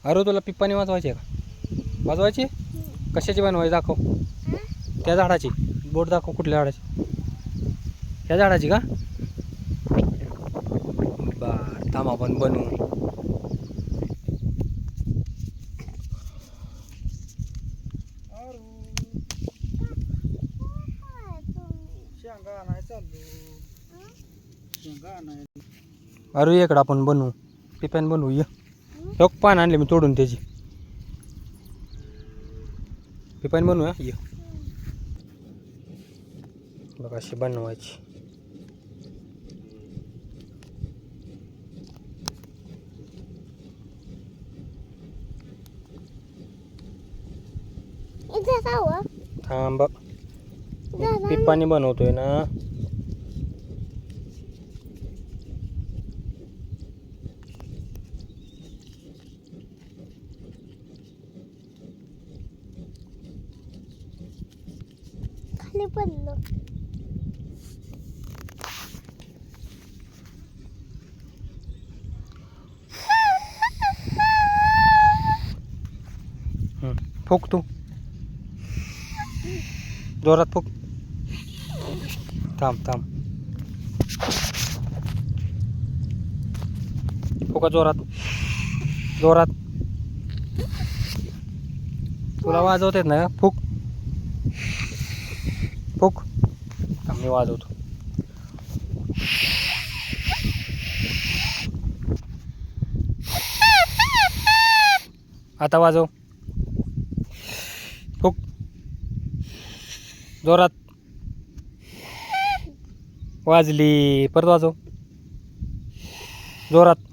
अरे तुला पिप्पानी वाजवायची आहे का? वाजवायची? कशाची बनवायची दाखव. त्या झाडाची बोट दाखव. कुठल्या झाडाची? त्या झाडाची का? बर थांब आपण बनवू. अरे इकडं आपण बनवू. पिप्यान बनवू. ये एक पान आणले मी तोडून त्याची. पिप्यान बनवूया. ये बघ अशी बनवायची. थांब पिप्पानी बनवतोय ना. खाली पडलो. फुक तू जोरात फुक. थांब थांब फुका जोरात जोरात. तुला वाजवत येत ना? फुक फुक. मी वाजवतो. आता वाजव. फुक जोरात. वाजली. परत वाजव जोरात.